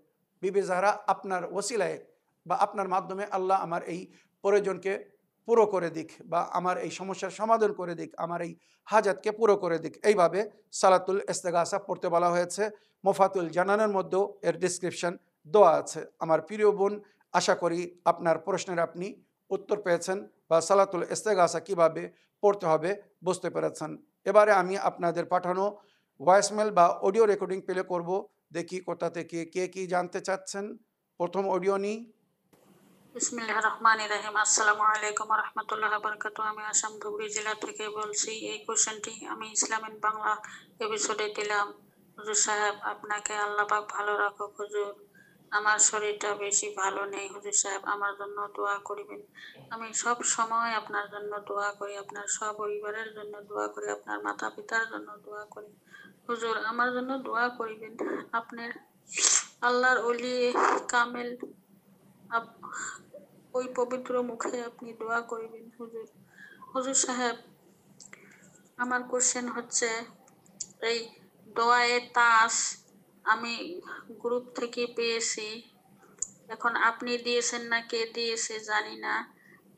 বিবি জাহরা আপনার ওসিলায় বা আপনার মাধ্যমে আল্লাহ আমার এই প্রয়োজনকে পুরো করে দিক, বা আমার এই সমস্যার সমাধান করে দিক, আমার এই হাজাতকে পুরো করে দিক। এইভাবে সালাতুল ইস্তেগাসা পড়তে বলা হয়েছে। মুফাতুল জানানের মধ্যেও এর ডিসক্রিপশন দেওয়া আছে। আমার প্রিয় বোন, আশা করি আপনার প্রশ্নের আপনি উত্তর পেয়েছেন বা সালাতুল ইস্তেগাসা কীভাবে পড়তে হবে বুঝতে পেরেছেন। এবারে আমি আপনাদের পাঠানো ভয়েসমেল বা অডিও রেকর্ডিং প্লে করব। দেখি কোথা থেকে কে কি জানতে চাচ্ছেন। প্রথম অডিও নিই। বিসমিল্লাহির রহমানির রহিম। আসসালামু আলাইকুম ওয়া রাহমাতুল্লাহি ওয়া বারাকাতুহু। আমি আসাম ধুবড়ী জেলা থেকে বলছি। এই কোশ্চেনটি আমি ইসলামিক বাংলা এপিসোডে দিলাম। হুজুর সাহেব, আপনাকে আল্লাহ পাক ভালো রাখুক। হুজুর, আমার শরীরটা বেশি ভালো নেই। হুজুর সাহেব, আমার জন্য দোয়া করিবেন। আমি সব সময় আপনার জন্য দোয়া করি, আপনার সব পরিবারের জন্য দোয়া করি, আপনার মাতা পিতার জন্য দোয়া করি। হুজুর, আমার জন্য দোয়া করিবেন। আপনার আল্লাহর ওলি কামেল ওই পবিত্র মুখে আপনি দোয়া করিবেন। হুজুর, হুজুর সাহেব, আমার কোশ্চেন হচ্ছে এই দোয়ায়ে তাস আমি গ্রুপ থেকে পেয়েছি। এখন আপনি দিয়েছেন না কে দিয়েছে জানি না।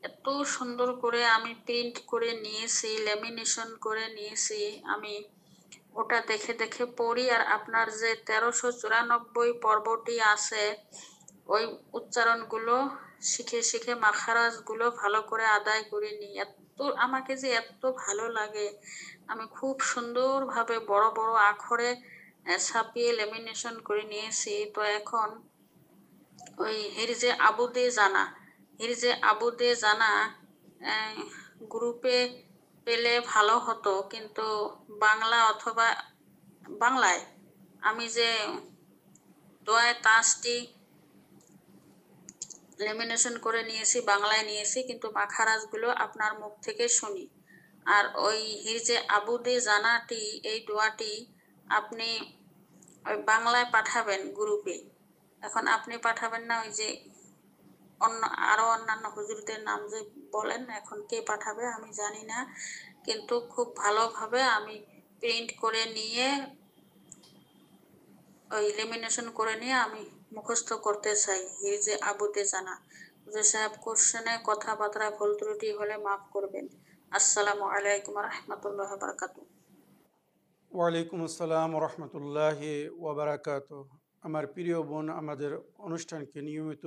এত সুন্দর করে আমি প্রিন্ট করে নিয়েছি, ল্যামিনেশন করে নিয়েছি। আমি ওটা দেখে দেখে পড়ি আর আপনার যে 1394 পর্বটি আছে ওই উচ্চারণগুলো শিখে শিখে মাখারাজগুলো ভালো করে আদায় করে নিই। এত আমাকে যে এত ভালো লাগে, আমি খুব সুন্দরভাবে বড় বড় আখরে ছাপিয়ে ল্যামিনেশন করে নিয়েছি। তো এখন ওই হিরজে আবুদে জানা গ্রুপে পেলে ভালো হতো, কিন্তু বাংলা অথবা বাংলায় আমি যে দোয়ায় তাসটি লেমিনেশন করে নিয়েছি, বাংলায় নিয়েছি, কিন্তু মাখারাজগুলো আপনার মুখ থেকে শুনি। আর ওই হিরজে আবুদে জানাটি, এই দোয়াটি আপনি ওই বাংলায় পাঠাবেন গ্রুপে। এখন আপনি পাঠাবেন না, ওই যে আরো অন্যান্য হুজুরদের নাম যে বলেন, এখন কে পাঠাবে আমি জানি না, কিন্তু খুব ভালোভাবে আমি প্রিন্ট করে নিয়ে ওই লেমিনেশন করে নিয়ে আমি মুখস্থ করতে চাই হিরজে আবুদে জানা। হুজুর সাহেব, কোশ্চেনে কথাবার্তা ভুল ত্রুটি হলে মাফ করবেন। আসসালামু আলাইকুম ওয়া রাহমাতুল্লাহি ওয়া বারাকাতুহু। ওয়ালাইকুম আসসালাম রহমতুল্লাহি ওবরাকাত। আমার প্রিয় বোন, আমাদের অনুষ্ঠানকে নিয়মিত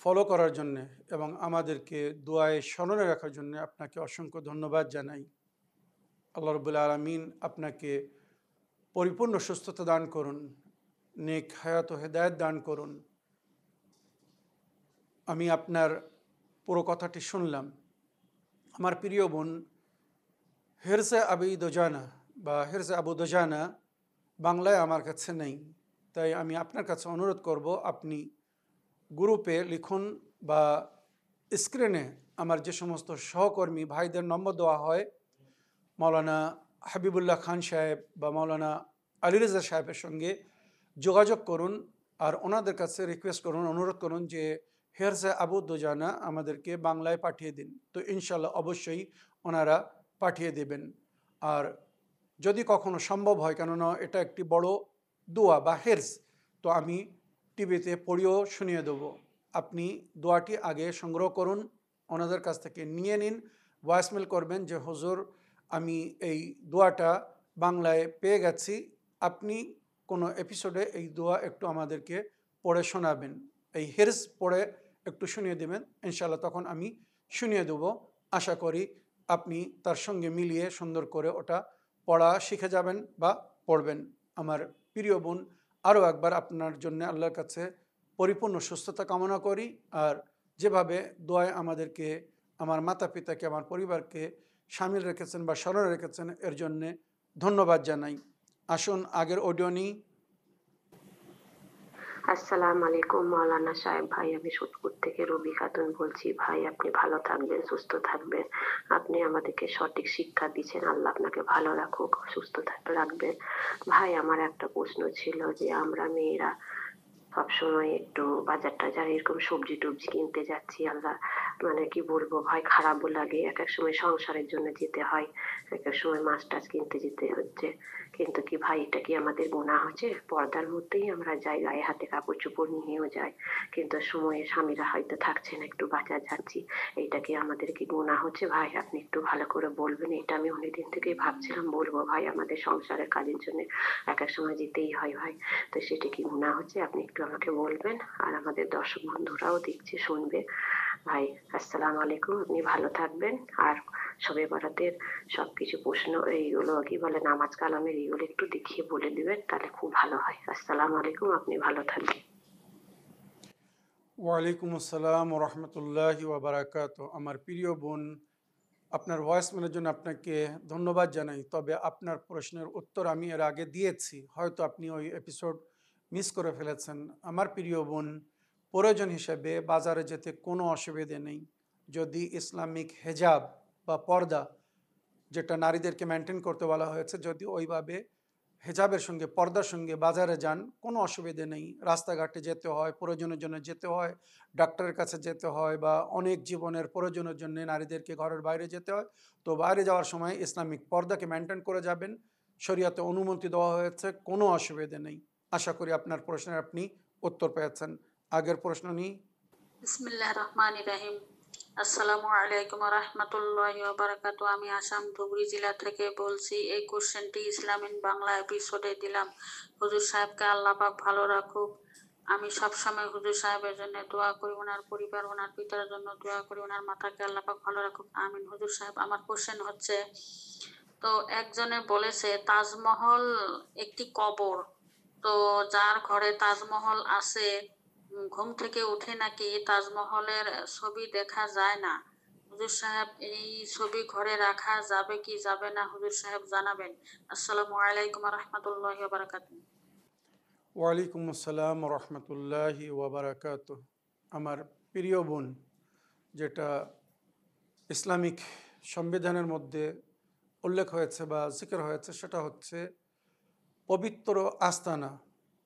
ফলো করার জন্যে এবং আমাদেরকে দোয়ায় স্মরণে রাখার জন্য আপনাকে অসংখ্য ধন্যবাদ জানাই। আল্লাহ রাব্বুল আলামিন আপনাকে পরিপূর্ণ সুস্থতা দান করুন, নেক হায়াত ও হেদায়েত দান করুন। আমি আপনার পুরো কথাটি শুনলাম। আমার প্রিয় বোন, হিরজে আবি দোজানা বা হিরজে আবু দোজানা বাংলায় আমার কাছে নেই, তাই আমি আপনার কাছে অনুরোধ করব আপনি গ্রুপে লিখুন বা স্ক্রিনে আমার যে সমস্ত সহকর্মী ভাইদের নম্বর দেওয়া হয়, মাওলানা হাবিবুল্লাহ খান সাহেব বা মাওলানা আলী রেজা সাহেবের সঙ্গে যোগাযোগ করুন। আর ওনাদের কাছে রিকোয়েস্ট করুন, অনুরোধ করুন যে হেরজে আবু দুজানা আমাদেরকে বাংলায় পাঠিয়ে দিন। তো ইনশাল্লাহ অবশ্যই ওনারা পাঠিয়ে দেবেন। আর যদি কখনো সম্ভব হয়, কেননা এটা একটি বড় দোয়া বা হেরজ, তো আমি টিভিতে পড়িয়েও শুনিয়ে দেবো। আপনি দোয়াটি আগে সংগ্রহ করুন, ওনাদের কাছ থেকে নিয়ে নিন, ভয়েসমেল করবেন যে হুজুর আমি এই দোয়াটা বাংলায় পেয়ে গেছি, আপনি কোনো এপিসোডে এই দোয়া একটু আমাদেরকে পড়ে শোনাবেন, এই হেরজ পড়ে একটু শুনিয়ে দেবেন। ইনশাআল্লাহ তখন আমি শুনিয়ে দেবো। আশা করি আপনি তার সঙ্গে মিলিয়ে সুন্দর করে ওটা পড়া শিখে যাবেন বা পড়বেন। আমার প্রিয় বোন, আরও একবার আপনার জন্য আল্লাহর কাছে পরিপূর্ণ সুস্থতা কামনা করি। আর যেভাবে দোয়ায় আমাদেরকে, আমার মাতা পিতাকে, আমার পরিবারকে সামিল রেখেছেন বা স্মরণ রেখেছেন, এর জন্যে ধন্যবাদ জানাই। আসুন আগের অডিও নিই। আসসালামু আলাইকুম মাওলানা সাহেব ভাই, আমি সোদপুর থেকে রবি খাতুন বলছি। ভাই আপনি ভালো থাকবেন, সুস্থ থাকবেন। আপনি আমাদেরকে সঠিক শিক্ষা দিচ্ছেন, আল্লাহ আপনাকে ভালো রাখুক, সুস্থ রাখবেন। ভাই আমার একটা প্রশ্ন ছিল যে আমরা মেয়েরা সবসময় একটু বাজার টাজার এরকম সবজি টবজি কিনতে যাচ্ছি, আল্লাহ মানে কি বলবো ভাই, খারাপও লাগে। এক এক সময় সংসারের জন্য যেতে হয়, এক এক সময় মাছ টাছ কিনতে যেতে হচ্ছে। কিন্তু কি ভাই এটা কি আমাদের গুনাহ হচ্ছে? পর্দার মধ্যেই আমরা যাই, গায়ে হাতে কাপড় চোপড় নিয়েও যাই, কিন্তু সময়ে স্বামীরা হয়তো থাকছে না, একটু বাজার যাচ্ছি, এইটা কি আমাদের কি গুনাহ হচ্ছে? ভাই আপনি একটু ভালো করে বলবেন। এটা আমি অনেকদিন থেকেই ভাবছিলাম বলবো ভাই, আমাদের সংসারের কাজের জন্য এক এক সময় যেতেই হয় ভাই, তো সেটা কি গুনাহ হচ্ছে? আপনি একটু আমাকে বলবেন, আর আমাদের দর্শক বন্ধুরাও দেখছে, শুনবে। ভাই আসসালামু আলাইকুম, আপনি ভালো থাকবেন। আর শবে বরাতের সবকিছু প্রশ্ন এইগুলো কি বলে নামাজ কালামের এইগুলো একটু দেখিয়ে বলে দিবেন, তাহলে খুব ভালো হয়। আসসালামু আলাইকুম, আপনি ভালো থাকবেন। ওয়ালাইকুম আসসালাম রহমতুল্লাহি ওয়াবারাকাত। আমার প্রিয় বোন, আপনার ভয়েসমেলের জন্য আপনাকে ধন্যবাদ জানাই। তবে আপনার প্রশ্নের উত্তর আমি এর আগে দিয়েছি, হয়তো আপনি ওই এপিসোড মিস করে ফেলেছেন। আমার প্রিয় বোন, প্রয়োজন হিসেবে বাজারে যেতে কোনো অসুবিধে নেই, যদি ইসলামিক হেজাব বা পর্দা, যেটা নারীদেরকে মেনটেন করতে বলা হয়েছে, যদি ওইভাবে হেজাবের সঙ্গে পর্দার সঙ্গে বাজারে যান, কোনো অসুবিধে নেই। রাস্তাঘাটে যেতে হয়, প্রয়োজনের জন্য যেতে হয়, ডাক্তারের কাছে যেতে হয়, বা অনেক জীবনের প্রয়োজনের জন্য নারীদেরকে ঘরের বাইরে যেতে হয়, তো বাইরে যাওয়ার সময় ইসলামিক পর্দাকে মেনটেন করে যাবেন। শরিয়াতে অনুমতি দেওয়া হয়েছে, কোনো অসুবিধে নেই। আশা করি আপনার প্রশ্নের আপনি উত্তর পেয়েছেন। আগের প্রশ্ন নিই। বিসমিল্লাহির রহমানির রহিম। আসসালামু আলাইকুম রহমতুল্লাহি ওয়া বারাকাতুহু। আমি আসাম ধুবড়ী জেলা থেকে বলছি। এই কোশ্চেনটি ইসলামিক বাংলা এপিসোডে দিলাম। হুজুর সাহেবকে আল্লাহ পাক ভালো রাখুক। আমি সবসময় হুজুর সাহেবের জন্য দোয়া করি, ওনার পরিবার, ওনার পিতার জন্য দোয়া করি, ওনার মাথাকে আল্লাহ পাক ভালো রাখুক, আমিন। হুজুর সাহেব আমার কোশ্চেন হচ্ছে, তো একজনে বলেছে তাজমহল একটি কবর, তো যার ঘরে তাজমহল আছে ঘুম থেকে উঠে নাকি তাজমহলের ছবি দেখা যায় না। হুজুর সাহেব এই ছবি ঘরে রাখা যাবে কি যাবে না, হুজুর সাহেব জানাবেন। আসসালামু আলাইকুম রহমতুল্লাহি ওয়া বারাকাতুহু। ওয়ালাইকুম আসসালাম রহমতুল্লাহি ওয়াবারাকাত। আমার প্রিয় বোন, যেটা ইসলামিক সংবিধানের মধ্যে উল্লেখ হয়েছে বা জিকির হয়েছে, সেটা হচ্ছে পবিত্র আস্তানা,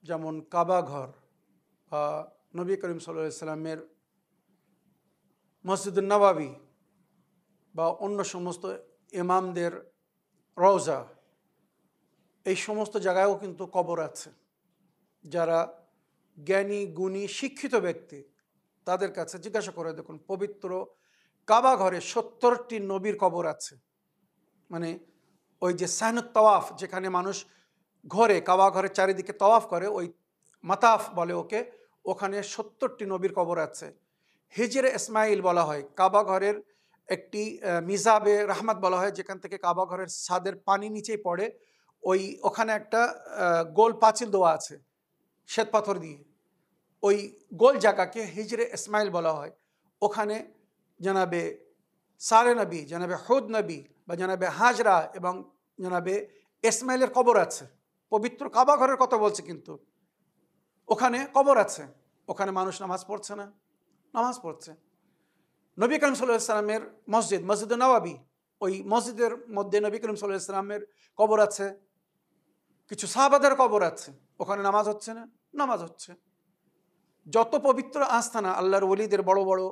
যেমন কাবা ঘর বা নবী করিম সাল্লাল্লাহু আলাইহি সাল্লামের মসজিদুন নববী বা অন্য সমস্ত ইমামদের রওজা, এই সমস্ত জায়গায়ও কিন্তু কবর আছে। যারা জ্ঞানী গুণী শিক্ষিত ব্যক্তি, তাদের কাছে জিজ্ঞাসা করে দেখুন, পবিত্র কাবা ঘরে 70টি নবীর কবর আছে। মানে ওই যে সাহনুত তওয়াফ, যেখানে মানুষ ঘরে, কাবা ঘরের চারিদিকে তওয়াফ করে, ওই মাতাফ বলে ওকে, ওখানে 70টি নবীর কবর আছে। হিজরে ইসমাইল বলা হয়, কাবা ঘরের একটি মিজাবে রাহমাত বলা হয়, যেখান থেকে কাবা ঘরের ছাদের পানি নিচেই পড়ে। ওখানে একটা গোল পাঁচিল দেওয়া আছে শ্বেত পাথর দিয়ে, ওই গোল জায়গাকে হিজরে ইসমাইল বলা হয়। ওখানে জানাবে সারে নবী, জানাবে হুদ নবী বা জানাবে হাজরা এবং জানাবে ইসমাইলের কবর আছে। পবিত্র কাবা ঘরের কথা বলছে, কিন্তু ওখানে কবর আছে। ওখানে মানুষ নামাজ পড়ছে না, নামাজ পড়ছে। নবী করিম সাল্লাল্লাহু আলাইহি সাল্লামের মসজিদ, মসজিদে নববী, ওই মসজিদের মধ্যে নবী করিম সাল্লাল্লাহু আলাইহি সাল্লামের কবর আছে, কিছু সাহাবাদের কবর আছে। ওখানে নামাজ হচ্ছে না? নামাজ হচ্ছে। যত পবিত্র আস্তানা আল্লাহর ওলিদের বড় বড়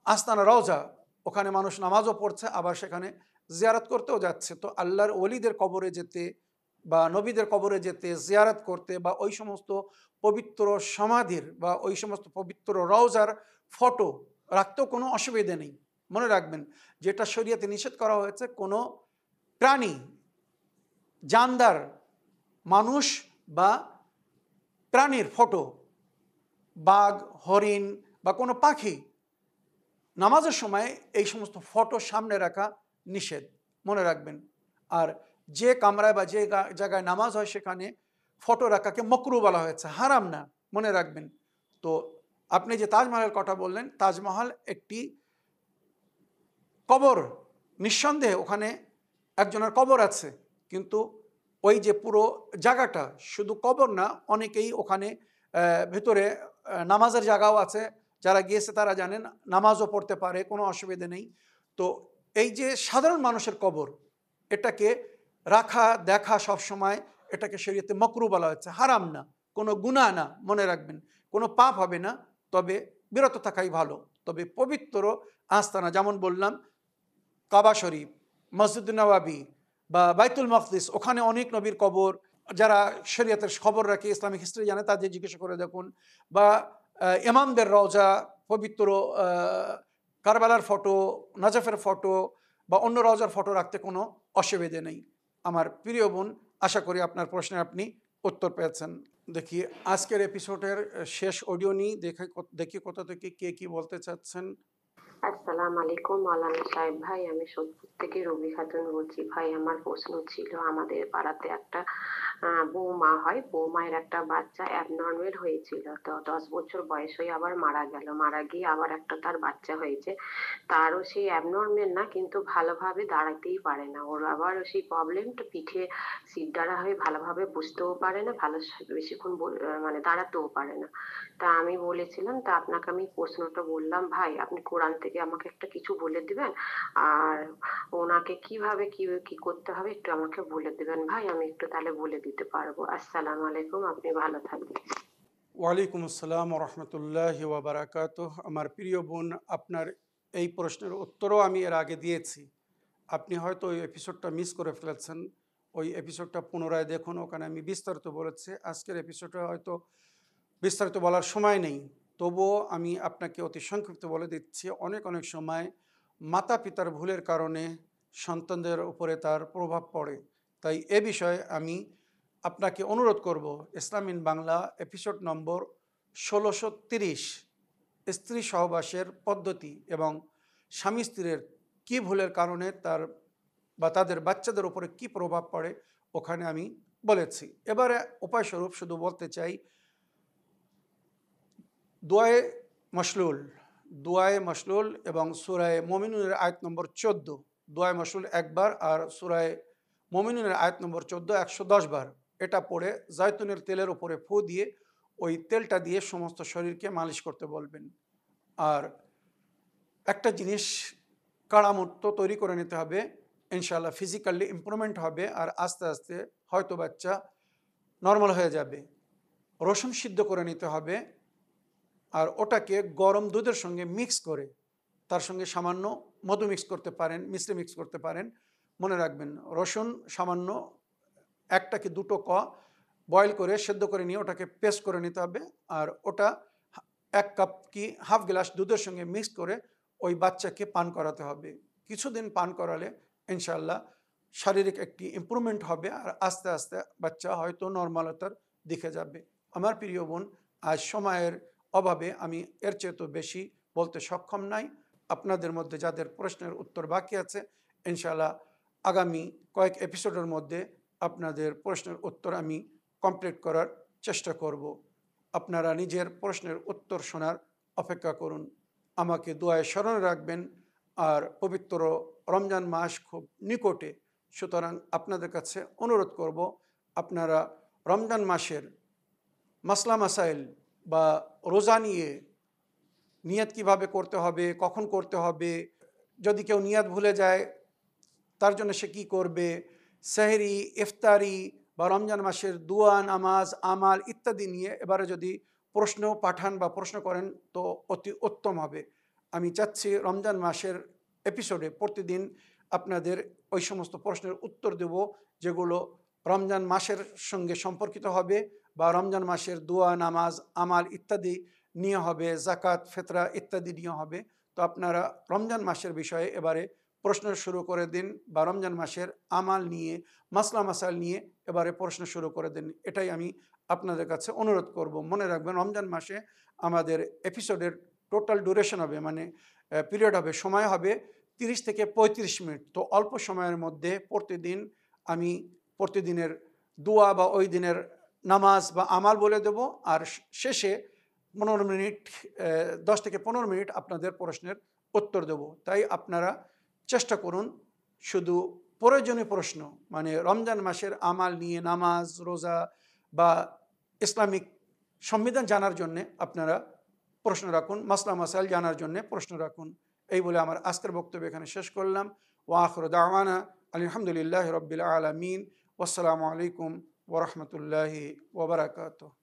আস্তানা রওজা, ওখানে মানুষ নামাজও পড়ছে, আবার সেখানে জিয়ারত করতেও যাচ্ছে। তো আল্লাহর ওলিদের কবরে যেতে বা নবীদের কবরে যেতে, জিয়ারত করতে বা ওই সমস্ত পবিত্র সমাধির বা ওই সমস্ত পবিত্র রওজার ফটো রাখতেও কোনো অসুবিধে নেই। মনে রাখবেন, যেটা শরীয়তে নিষেধ করা হয়েছে, কোনো প্রাণী, জানদার মানুষ বা প্রাণীর ফটো, বাঘ, হরিণ বা কোনো পাখি, নামাজের সময় এই সমস্ত ফটো সামনে রাখা নিষেধ, মনে রাখবেন। আর যে কামরায় বা যে জায়গায় নামাজ হয় সেখানে ফটো রাখাকে মকরু বলা হয়েছে, হারাম না, মনে রাখবেন। তো আপনি যে তাজমহলের কথা বললেন, তাজমহল একটি কবর, নিঃসন্দেহে ওখানে একজনের কবর আছে, কিন্তু ওই যে পুরো জায়গাটা শুধু কবর না, অনেকেই ওখানে ভেতরে নামাজের জায়গাও আছে, যারা গিয়েছে তারা জানেন, নামাজও পড়তে পারে, কোনো অসুবিধে নেই। তো এই যে সাধারণ মানুষের কবর, এটাকে রাখা দেখা সবসময় এটাকে শরীয়তে মাকরুহ বলা হচ্ছে, হারাম না, কোনো গুনাহ না, মনে রাখবেন, কোনো পাপ হবে না, তবে বিরত থাকাই ভালো। তবে পবিত্র আস্তানা, যেমন বললাম কাবা শরীফ, মসজিদ নবাবী বা বাইতুল মকদিস, ওখানে অনেক নবীর কবর, যারা শরীয়তের খবর রাখে, ইসলামিক হিস্ট্রি জানে, তাদের জিজ্ঞাসা করে দেখুন, বা ইমামদের রওজা, পবিত্র কারবালার ফটো, নাজাফের ফটো বা অন্য রওজার ফটো রাখতে কোনো অসুবিধে নেই। আমার প্রিয় বোন, আশা করি আপনার প্রশ্নে আপনি উত্তর পেয়েছেন। দেখি আজকের এপিসোডের শেষ অডিও নিই, দেখি কোথা থেকে কে কি বলতে চাচ্ছেন। আসসালামু আলাইকুম মাওলানা সাহেব ভাই, আমি সোদপুর থেকে রবি খাতুন বলছি। ভাই আমার প্রশ্ন ছিল, আমাদের পাড়াতে একটা বৌমা হয়, বৌমায়ের একটা বাচ্চা অ্যাবনর্মাল হয়েছিল, তো 10 বছর বয়স হয়ে আবার মারা গেল, মারা গিয়ে আবার একটা তার বাচ্চা হয়েছে, তারও সেই অ্যাবনর্মাল না, কিন্তু ভালোভাবে দাঁড়াতেই পারে না, ওর আবার সেই প্রবলেমটা পিঠে সিদ্ধারা হয়ে ভালোভাবে বুঝতেও পারে না, ভালো বেশিক্ষণ মানে দাঁড়াতেও পারে না। তা আমি বলেছিলাম, তা আপনাকে আমি প্রশ্নটা বললাম, ভাই আপনি কোরআন থেকে আমাকে একটা কিছু বলে দিবেন, আর ওনাকে কিভাবে কি কি করতে হবে একটু আমাকে বলে দিবেন ভাই, আমি একটু তাহলে বলে দিতে পারবো। আসসালামু আলাইকুম, আপনি ভালো থাকবেন। ওয়ালাইকুম আসসালাম রহমতুল্লাহি ওয়া বারাকাতুহ। আমার প্রিয় বোন, আপনার এই প্রশ্নের উত্তরও আমি এর আগে দিয়েছি। আপনি হয়তো ওই এপিসোডটা মিস করে ফেলেছেন, ওই এপিসোডটা পুনরায় দেখুন, ওখানে আমি বিস্তারিত বলেছি। আজকের এপিসোডে হয়তো বিস্তারিত বলার সময় নেই, তবুও আমি আপনাকে অতি সংক্ষিপ্ত বলে দিচ্ছি। অনেক অনেক সময় মাতা পিতার ভুলের কারণে সন্তানদের উপরে তার প্রভাব পড়ে। তাই এ বিষয়ে আমি আপনাকে অনুরোধ করব, ইসলাম ইন বাংলা এপিসোড নম্বর 1630, স্ত্রী সহবাসের পদ্ধতি এবং স্বামী স্ত্রীর কী ভুলের কারণে তার বা তাদের বাচ্চাদের উপরে কী প্রভাব পড়ে, ওখানে আমি বলেছি। এবারে উপায়স্বরূপ শুধু বলতে চাই, দুয়ায়ে মশলুল এবং সূরায়ে মুমিনুনের আয়াত নম্বর 14, দুয়ায়ে মশলুল একবার আর সূরায়ে মুমিনুনের আয়াত নম্বর 14 110 বার, এটা পড়ে জায়তুনের তেলের উপরে ফু দিয়ে ওই তেলটা দিয়ে সমস্ত শরীরকে মালিশ করতে বলবেন। আর একটা জিনিস কাড়ামুক্ত তৈরি করে নিতে হবে, ইনশাআল্লাহ ফিজিক্যালি ইমপ্রুভমেন্ট হবে আর আস্তে আস্তে হয়তো বাচ্চা নর্মাল হয়ে যাবে। রসুন সিদ্ধ করে নিতে হবে, আর ওটাকে গরম দুধের সঙ্গে মিক্স করে তার সঙ্গে সামান্য মধু মিক্স করতে পারেন, মিশ্রি মিক্স করতে পারেন। মনে রাখবেন, রসুন সামান্য 1 থেকে 2 ক বয়েল করে সেদ্ধ করে নিয়ে ওটাকে পেস্ট করে নিতে হবে, আর ওটা 1 কাপ কি হাফ গ্লাস দুধের সঙ্গে মিক্স করে ওই বাচ্চাকে পান করাতে হবে। কিছুদিন পান করালে ইনশাআল্লাহ শারীরিক একটি ইমপ্রুভমেন্ট হবে, আর আস্তে আস্তে বাচ্চা হয়তো নর্মালতার দিকে যাবে। আমার প্রিয় বোন, আজ সময়ের অভাবে আমি এর চেয়ে তো বেশি বলতে সক্ষম নাই। আপনাদের মধ্যে যাদের প্রশ্নের উত্তর বাকি আছে, ইনশাআল্লাহ আগামী কয়েক এপিসোডের মধ্যে আপনাদের প্রশ্নের উত্তর আমি কমপ্লিট করার চেষ্টা করব। আপনারা নিজের প্রশ্নের উত্তর শোনার অপেক্ষা করুন। আমাকে দোয়ায় স্মরণে রাখবেন। আর পবিত্র রমজান মাস খুব নিকটে, সুতরাং আপনাদের কাছে অনুরোধ করব, আপনারা রমজান মাসের মাসলা মাসাইল বা রোজা নিয়ে, নিয়ত কিভাবে করতে হবে, কখন করতে হবে, যদি কেউ নিয়ত ভুলে যায় তার জন্য সে কী করবে, সেহরি, ইফতারি বা রমজান মাসের দুয়া, নামাজ, আমাল ইত্যাদি নিয়ে এবারে যদি প্রশ্ন পাঠান বা প্রশ্ন করেন তো অতি উত্তম হবে। আমি চাচ্ছি রমজান মাসের এপিসোডে প্রতিদিন আপনাদের ওই সমস্ত প্রশ্নের উত্তর দেব যেগুলো রমজান মাসের সঙ্গে সম্পর্কিত হবে, বা রমজান মাসের দোয়া, নামাজ, আমাল ইত্যাদি নিয়ে হবে, জাকাত, ফেতরা ইত্যাদি নিয়ে হবে। তো আপনারা রমজান মাসের বিষয়ে এবারে প্রশ্ন শুরু করে দিন, বা রমজান মাসের আমাল নিয়ে, মাসলা মাসাল নিয়ে এবারে প্রশ্ন শুরু করে দিন। এটাই আমি আপনাদের কাছে অনুরোধ করব। মনে রাখবেন, রমজান মাসে আমাদের এপিসোডের টোটাল ডিউরেশন হবে, মানে পিরিয়ড হবে, সময় হবে 30 থেকে 35 মিনিট। তো অল্প সময়ের মধ্যে প্রতিদিন আমি প্রতিদিনের দোয়া বা ওই দিনের নামাজ বা আমাল বলে দেব, আর শেষে 15 মিনিট, 10 থেকে 15 মিনিট আপনাদের প্রশ্নের উত্তর দেব। তাই আপনারা চেষ্টা করুন শুধু প্রয়োজনীয় প্রশ্ন, মানে রমজান মাসের আমাল নিয়ে, নামাজ, রোজা বা ইসলামিক সংবিধান জানার জন্যে আপনারা প্রশ্ন রাখুন, মাসলা মাসাইল জানার জন্যে প্রশ্ন রাখুন। এই বলে আমার আজকের বক্তব্য এখানে শেষ করলাম। ওয়া আখিরু দাওয়ানা আলহামদুলিল্লাহি রাব্বিল আলামিন। ওয়াসসালামু আলাইকুম ওয়া রাহমাতুল্লাহি ওয়া বারাকাতুহু।